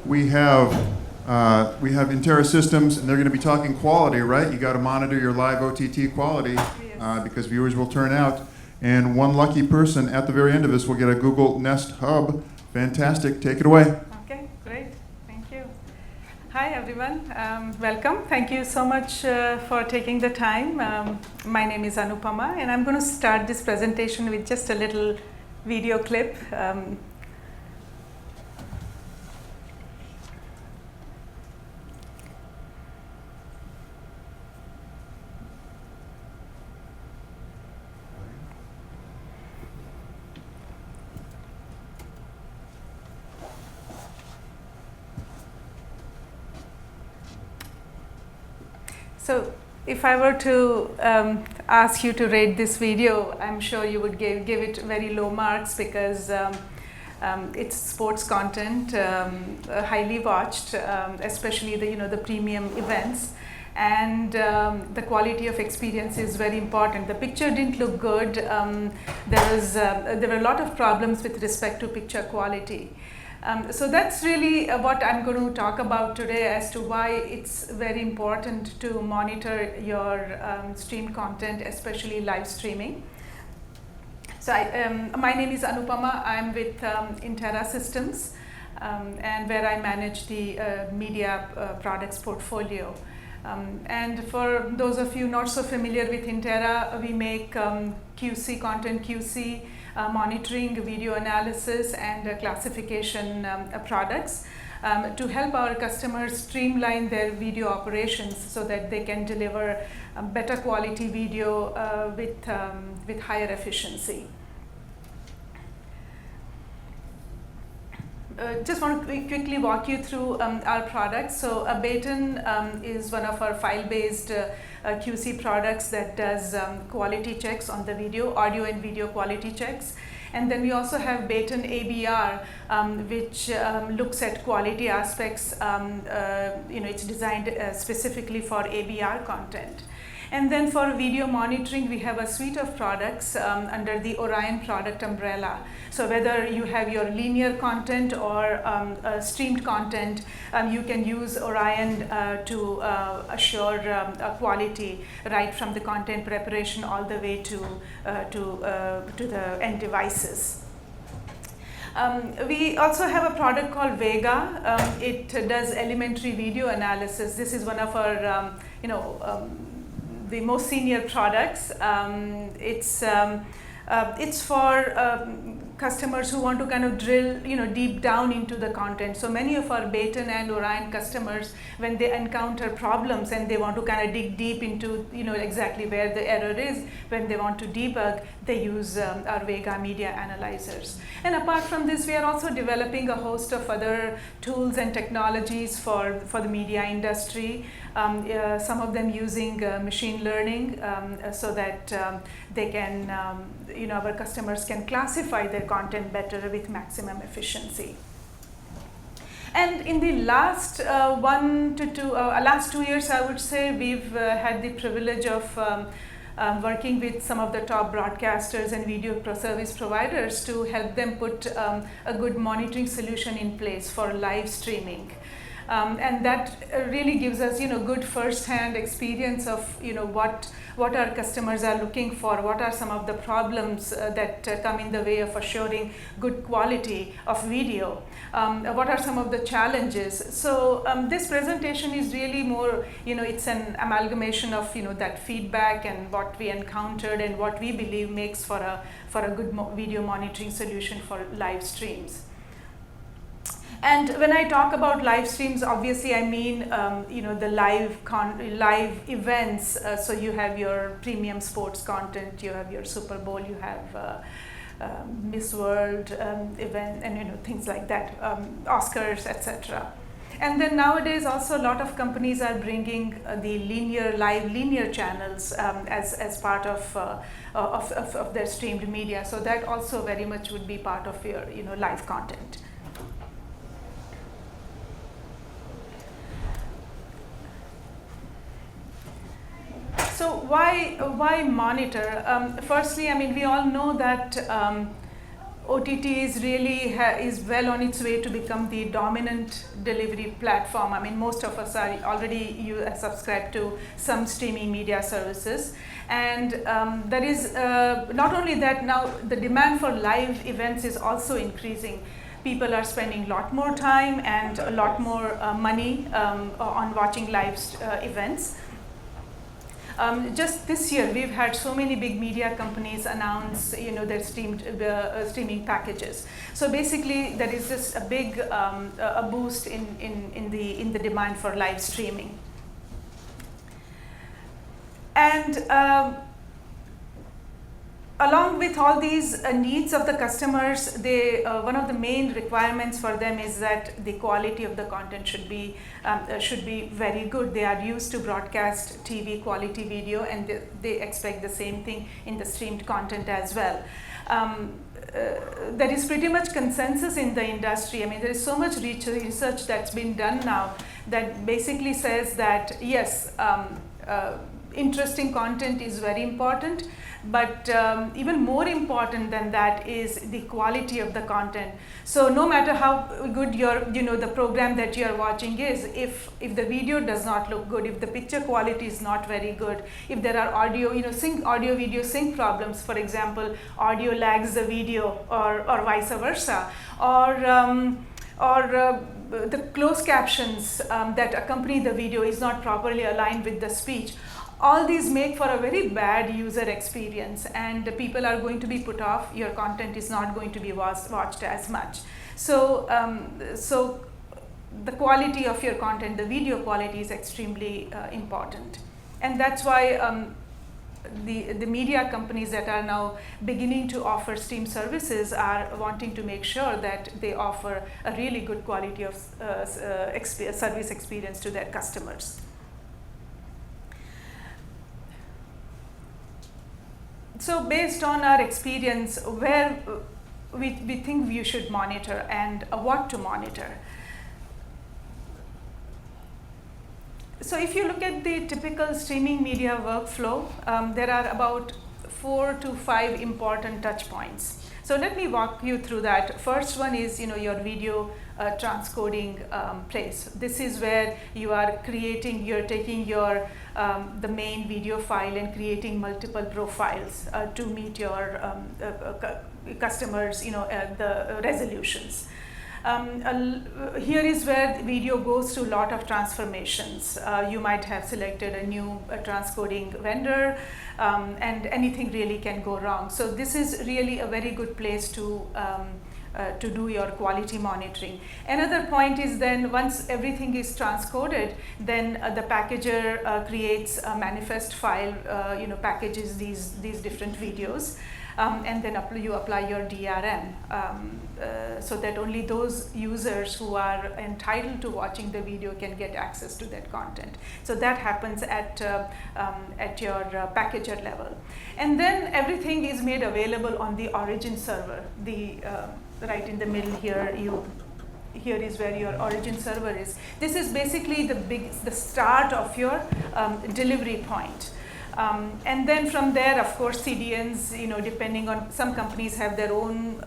we have Interra systems, and they're going to be talking quality, right? You got to monitor your live OTT quality because viewers will turn out. And one lucky person at the very end of this will get a Google Nest Hub. Fantastic. Take it away. Okay, great. Thank you. Hi, everyone. Welcome. Thank you so much for taking the time. My name is Anupama, and I'm going to start this presentation with just a little video clip. So if I were to ask you to rate this video, I'm sure you would give it very low marks because it's sports content, highly watched, especially the premium events, and the quality of experience is very important. The picture didn't look good. There were a lot of problems with respect to picture quality. So that's really what I'm going to talk about today as to why it's very important to monitor your streamed content, especially live streaming. So my name is Anupama. I'm with Interra Systems, and where I manage the media products portfolio. And for those of you not so familiar with Interra, we make QC, content QC, monitoring, video analysis, and classification products to help our customers streamline their video operations so that they can deliver better quality video with higher efficiency. Just want to quickly walk you through our products. So Baton is one of our file-based QC products that does quality checks on the video, audio and video quality checks. And then we also have Baton ABR, which looks at quality aspects. It's designed specifically for ABR content. And then for video monitoring, we have a suite of products under the Orion product umbrella. So whether you have your linear content or streamed content, you can use Orion to assure quality right from the content preparation all the way to the end devices. We also have a product called Vega. It does elementary video analysis. This is one of our, the most senior products. It's for customers who want to kind of drill, deep down into the content. So many of our Baton and Orion customers, when they encounter problems and they want to kind of dig deep into, exactly where the error is, when they want to debug, they use our Vega media analyzers. And apart from this, we are also developing a host of other tools and technologies for the media industry. Some of them using machine learning so that they can, our customers can classify their content better with maximum efficiency. And in the last last 2 years, I would say, we've had the privilege of working with some of the top broadcasters and video service providers to help them put a good monitoring solution in place for live streaming. And that really gives us, good first-hand experience of, what our customers are looking for, what are some of the problems that come in the way of assuring good quality of video, what are some of the challenges. So this presentation is really more, it's an amalgamation of, that feedback and what we encountered and what we believe makes for a good video monitoring solution for live streams. And when I talk about live streams, obviously I mean, the live events. So you have your premium sports content, you have your Super Bowl, you have Miss World event, and things like that, Oscars, etc. And then nowadays also a lot of companies are bringing the live linear channels as part of their streamed media. So that also very much would be part of your live content. So why monitor? Firstly, I mean, we all know that OTT is really is well on its way to become the dominant delivery platform. I mean, most of us are already subscribed to some streaming media services, and there is not only that, now the demand for live events is also increasing. People are spending a lot more time and a lot more money on watching live events. Just this year, we've had so many big media companies announce, their streaming packages. So basically, there is just a big a boost in the demand for live streaming. And along with all these needs of the customers, one of the main requirements for them is that the quality of the content should be very good. They are used to broadcast TV quality video, and they expect the same thing in the streamed content as well. There is pretty much consensus in the industry. I mean, there is so much research that's been done now that basically says that yes, interesting content is very important, but even more important than that is the quality of the content. So no matter how good the program that you are watching is, if the video does not look good, if the picture quality is not very good, if there are audio video sync problems, for example, audio lags the video or vice versa, or the closed captions that accompany the video is not properly aligned with the speech. All these make for a very bad user experience, and people are going to be put off. Your content is not going to be watched as much. So, so the quality of your content, the video quality, is extremely important, and that's why the media companies that are now beginning to offer stream services are wanting to make sure that they offer a really good quality of service experience to their customers. So based on our experience, where we think you should monitor and what to monitor. So if you look at the typical streaming media workflow, there are about 4 to 5 important touch points. So let me walk you through that. First one is your video transcoding place. This is where you're taking your the main video file and creating multiple profiles to meet your customers, the resolutions. Here is where the video goes through a lot of transformations. You might have selected a new transcoding vendor, and anything really can go wrong. So this is really a very good place to do your quality monitoring. Another point is then once everything is transcoded, then the packager creates a manifest file, packages these different videos. And then you apply your DRM so that only those users who are entitled to watching the video can get access to that content. So that happens at your packager level. And then everything is made available on the origin server. Right in the middle here, here is where your origin server is. This is basically the start of your delivery point. And then from there, of course, CDNs, depending on, some companies have their own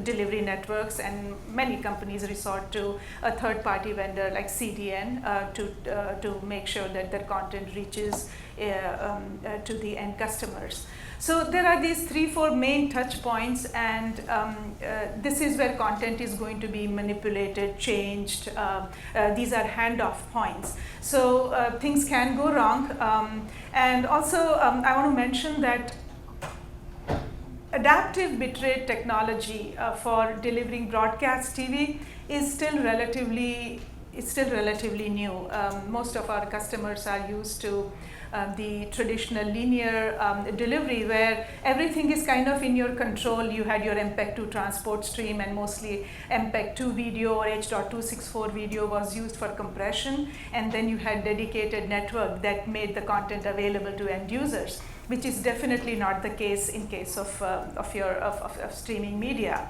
delivery networks, and many companies resort to a third-party vendor like CDN to make sure that their content reaches to the end customers. So there are these 3-4 main touch points, and this is where content is going to be manipulated, changed. These are handoff points. So things can go wrong. And also, I want to mention that adaptive bitrate technology for delivering broadcast TV is still relatively new. Most of our customers are used to the traditional linear delivery, where everything is kind of in your control. You had your MPEG-2 transport stream, and mostly MPEG-2 video or H.264 video was used for compression, and then you had dedicated network that made the content available to end users, which is definitely not the case in case of streaming media.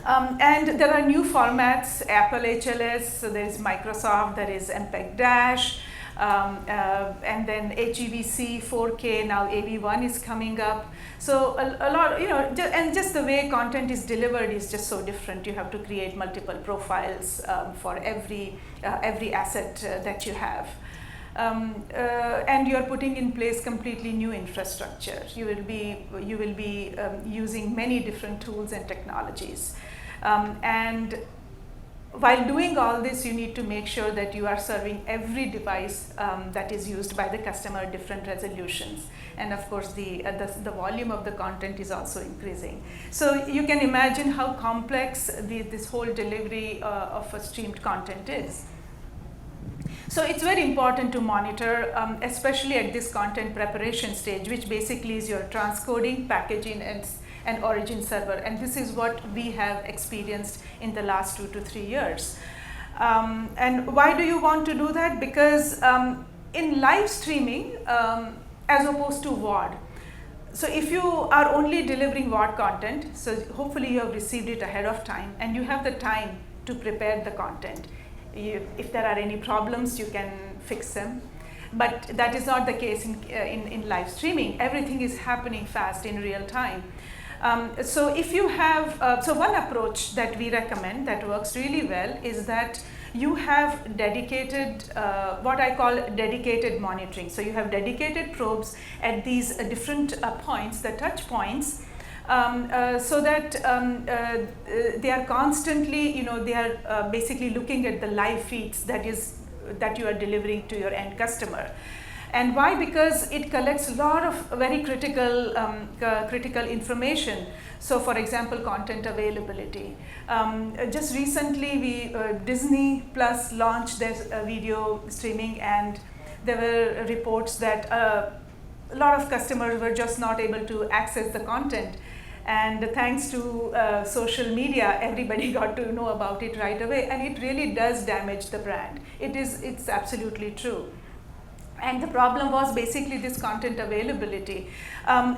And there are new formats, Apple HLS, so there is Microsoft, there is MPEG-Dash. and then HEVC, 4K, now AV1 is coming up. So a lot, and just the way content is delivered is just so different. You have to create multiple profiles for every asset that you have. And you're putting in place completely new infrastructure. You will be using many different tools and technologies. And while doing all this, you need to make sure that you are serving every device that is used by the customer, different resolutions. And of course, the volume of the content is also increasing. So you can imagine how complex this whole delivery of a streamed content is. So it's very important to monitor, especially at this content preparation stage, which basically is your transcoding, packaging, and origin server. And this is what we have experienced in the last 2 to 3 years. And why do you want to do that? Because in live streaming, as opposed to VOD, so if you are only delivering VOD content, so hopefully you have received it ahead of time and you have the time to prepare the content. If there are any problems, you can fix them. But that is not the case in live streaming. Everything is happening fast in real time. So if you have, so one approach that we recommend that works really well is that you have dedicated, what I call dedicated monitoring. So you have dedicated probes at these different points, the touch points, so that they are constantly, they are basically looking at the live feeds that you are delivering to your end customer. And why? Because it collects a lot of very critical information. So for example, content availability. Just recently, Disney Plus launched their video streaming, and there were reports that a lot of customers were just not able to access the content. And thanks to social media, everybody got to know about it right away, and it really does damage the brand. It's absolutely true. And the problem was basically this content availability.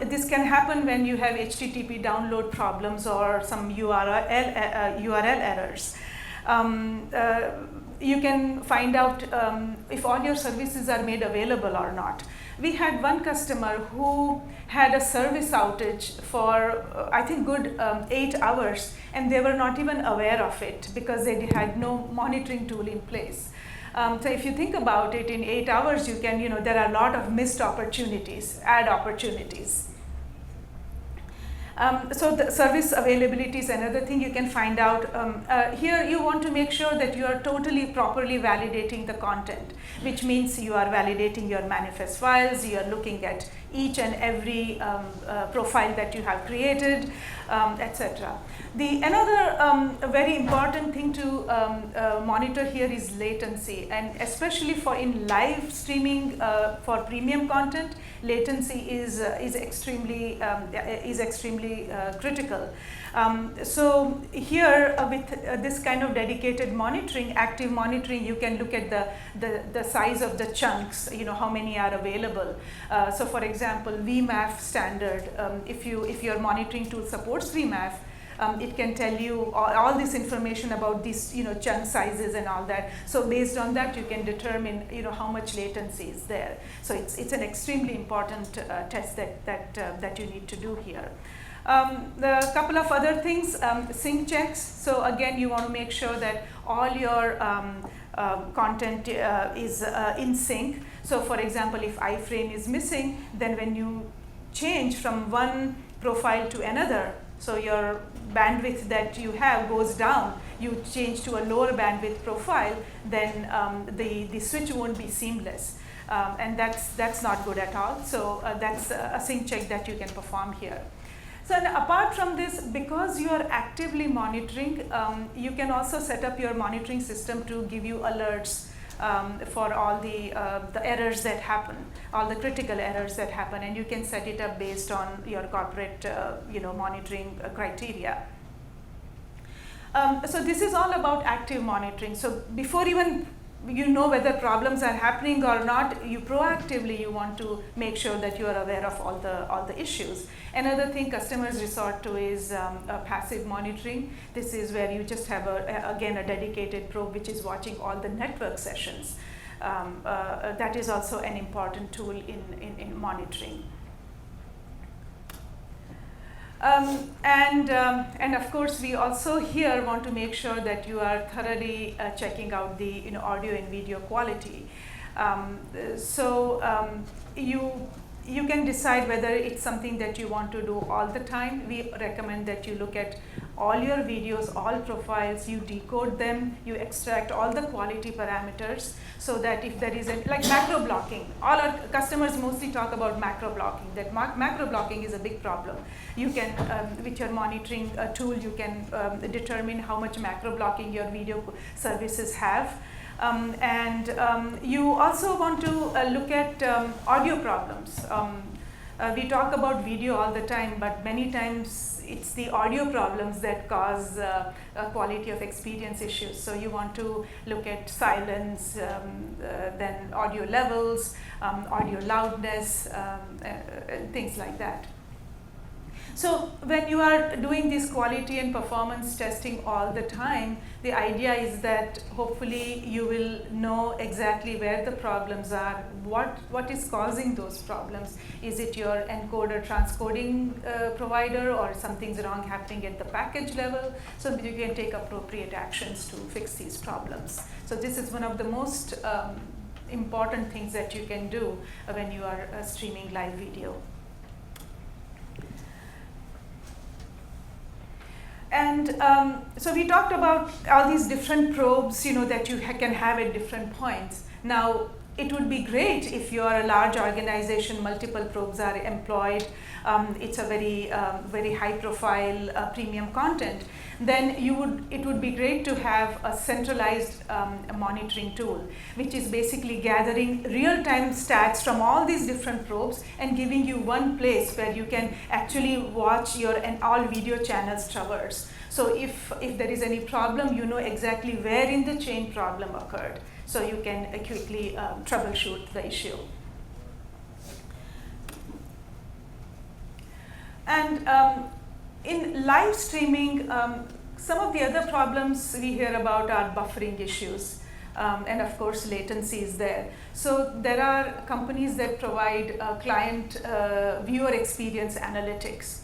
This can happen when you have HTTP download problems or some URL errors. You can find out if all your services are made available or not. We had one customer who had a service outage for, I think, good 8 hours, and they were not even aware of it because they had no monitoring tool in place. So if you think about it, in 8 hours, you can, there are a lot of missed opportunities, ad opportunities. So the service availability is another thing you can find out. Here you want to make sure that you are totally properly validating the content, which means you are validating your manifest files, you are looking at each and every profile that you have created, etc. Another very important thing to monitor here is latency, and especially in live streaming for premium content, latency is extremely critical. So here with this kind of dedicated monitoring, active monitoring, you can look at the size of the chunks, how many are available. So for example, VMAF standard, if your monitoring tool supports VMAF, it can tell you all this information about these chunk sizes and all that. So based on that, you can determine how much latency is there. So it's an extremely important test that you need to do here. The couple of other things, sync checks. So again, you want to make sure that all your content is in sync. So for example, if iframe is missing, then when you change from one profile to another, so your bandwidth that you have goes down, you change to a lower bandwidth profile, then the switch won't be seamless. And that's not good at all. So that's a sync check that you can perform here. So apart from this, because you are actively monitoring, you can also set up your monitoring system to give you alerts for all the errors that happen, all the critical errors that happen, and you can set it up based on your corporate monitoring criteria. So this is all about active monitoring. So before even whether problems are happening or not, you proactively want to make sure that you are aware of all the issues. Another thing customers resort to is passive monitoring. This is where you just have again a dedicated probe which is watching all the network sessions. that is also an important tool in monitoring. And of course, we also here want to make sure that you are thoroughly checking out the audio and video quality. You can decide whether it's something that you want to do all the time. We recommend that you look at all your videos, all profiles, you decode them, you extract all the quality parameters, so that if there is like macro blocking, all our customers mostly talk about macro blocking, that macro blocking is a big problem. You can, with your monitoring tool, you can determine how much macro blocking your video services have. You also want to look at audio problems. We talk about video all the time, but many times it's the audio problems that cause quality of experience issues. So you want to look at silence, then audio levels, audio loudness, things like that. So when you are doing this quality and performance testing all the time, the idea is that hopefully you will know exactly where the problems are, what is causing those problems. Is it your encoder transcoding provider, or something's wrong happening at the package level, so that you can take appropriate actions to fix these problems. So this is one of the most important things that you can do when you are streaming live video. And so we talked about all these different probes, that you can have at different points. Now, it would be great if you are a large organization, multiple probes are employed, it's a very high-profile premium content. Then it would be great to have a centralized monitoring tool, which is basically gathering real-time stats from all these different probes and giving you one place where you can actually watch your all video channels traverse. So if there is any problem, you know exactly where in the chain problem occurred, so you can quickly troubleshoot the issue. And in live streaming, some of the other problems we hear about are buffering issues, and of course latency is there. So there are companies that provide client viewer experience analytics.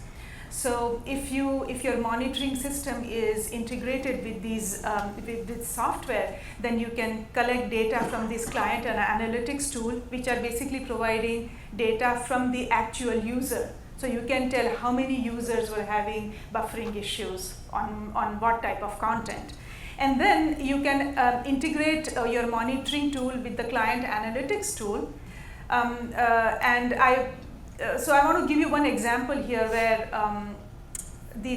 So if your monitoring system is integrated with these with software, then you can collect data from this client and analytics tool, which are basically providing data from the actual user. So you can tell how many users were having buffering issues on what type of content. And then you can integrate your monitoring tool with the client analytics tool. So I want to give you one example here where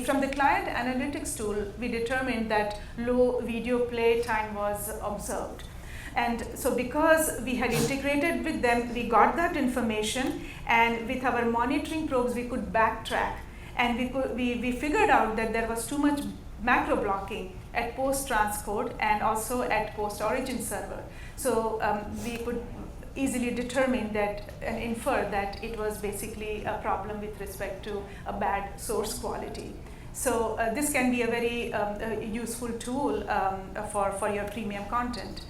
from the client analytics tool, we determined that low video play time was observed. And so because we had integrated with them, we got that information, and with our monitoring probes, we could backtrack. And we figured out that there was too much macro blocking at post transcode and also at post origin server. So we could easily determine that and infer that it was basically a problem with respect to a bad source quality. So this can be a very useful tool for your premium content.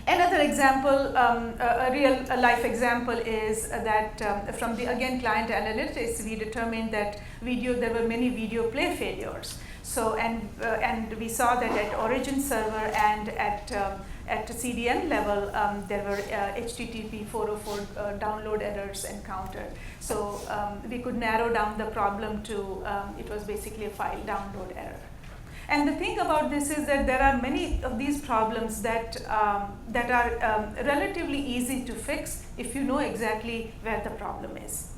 Another example, a real life example, is that from the client analytics, we determined that there were many video play failures. So and we saw that at origin server and at CDN level, there were HTTP 404 download errors encountered. So we could narrow down the problem to it was basically a file download error. And the thing about this is that there are many of these problems that are relatively easy to fix if you know exactly where the problem is.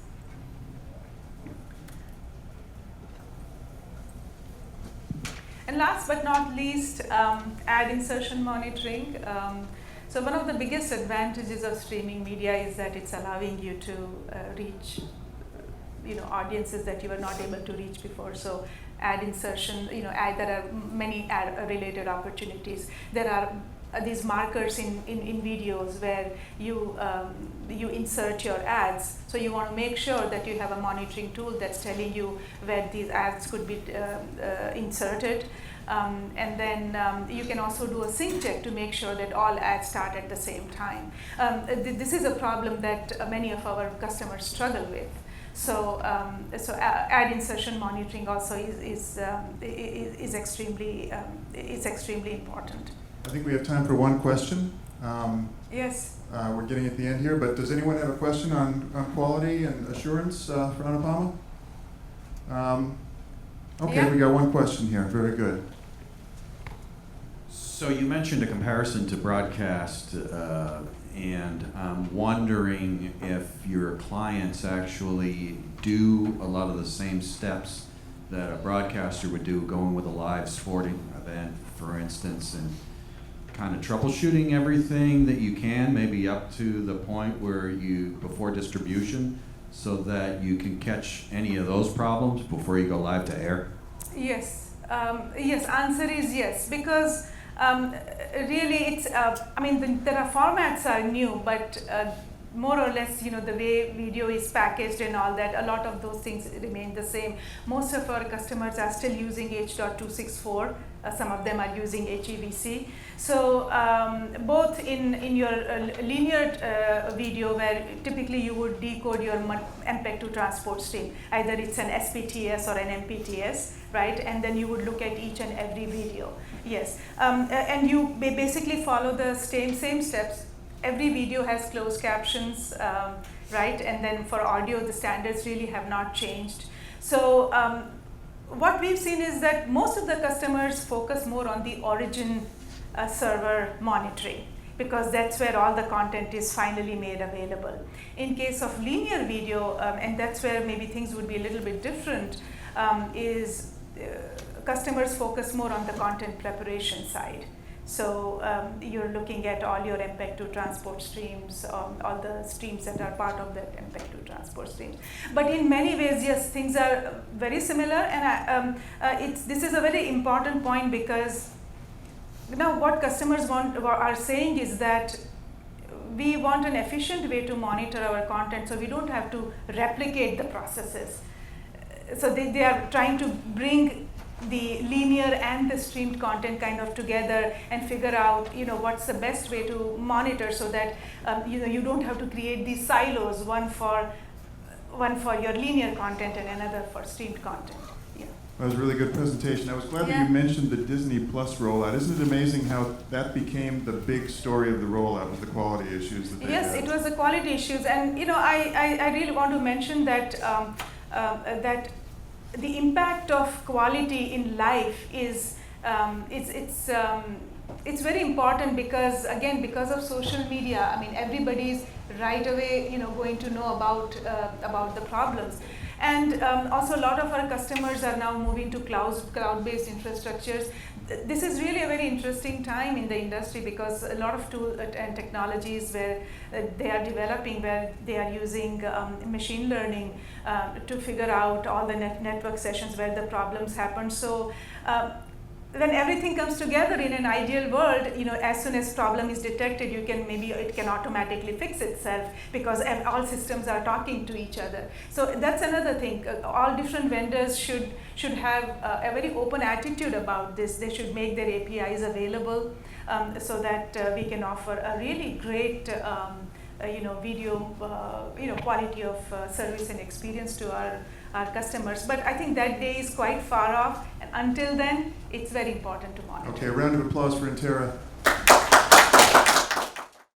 And last but not least, ad insertion monitoring. So one of the biggest advantages of streaming media is that it's allowing you to reach audiences that you were not able to reach before. So ad insertion, there are many ad related opportunities. There are these markers in videos where you insert your ads. So you want to make sure that you have a monitoring tool that's telling you where these ads could be inserted. And then you can also do a sync check to make sure that all ads start at the same time. This is a problem that many of our customers struggle with. So, ad insertion monitoring also is extremely important. I think we have time for one question. Yes. We're getting at the end here, but does anyone have a question on quality and assurance for Anupama? Okay, Yeah. we got one question here. Very good. So you mentioned a comparison to broadcast, and I'm wondering if your clients actually do a lot of the same steps that a broadcaster would do, going with a live sporting event, for instance, and kind of troubleshooting everything that you can, maybe up to the point where before distribution, so that you can catch any of those problems before you go live to air? Yes. Yes. Answer is yes, because really it's. There are formats are new, but more or less, the way video is packaged and all that, a lot of those things remain the same. Most of our customers are still using H.264. Some of them are using HEVC. So both in your linear video, where typically you would decode your MPEG-2 transport stream, either it's an SPTS or an MPTS, right? And then you would look at each and every video. Yes, and you basically follow the same steps. Every video has closed captions, right? And then for audio, the standards really have not changed. So what we've seen is that most of the customers focus more on the origin server monitoring, because that's where all the content is finally made available. In case of linear video, and that's where maybe things would be a little bit different, customers focus more on the content preparation side. So you're looking at all your MPEG-2 transport streams, all the streams that are part of that MPEG-2 transport streams. But in many ways, yes, things are very similar, and this is a very important point, because now what customers are saying is that we want an efficient way to monitor our content, so we don't have to replicate the processes. So they are trying to bring the linear and the streamed content kind of together and figure out, what's the best way to monitor, so that you don't have to create these silos, one for your linear content and another for streamed content. Yeah. That was a really good presentation. I was glad that you mentioned the Disney Plus rollout. Isn't it amazing how that became the big story of the rollout, with the quality issues that they had? Yes, it was the quality issues, and I really want to mention that that the impact of quality in life is it's very important, because again, because of social media, everybody's right away going to know about the problems. And also a lot of our customers are now moving to cloud-based infrastructures. This is really a very interesting time in the industry, because a lot of tools and technologies where they are developing, where they are using machine learning to figure out all the network sessions where the problems happen. So when everything comes together in an ideal world, as soon as problem is detected, it can automatically fix itself, because all systems are talking to each other. So that's another thing. All different vendors should have a very open attitude about this. They should make their APIs available, so that we can offer a really great video quality of service and experience to our customers. But I think that day is quite far off, and until then, it's very important to monitor. Okay, a round of applause for Interra.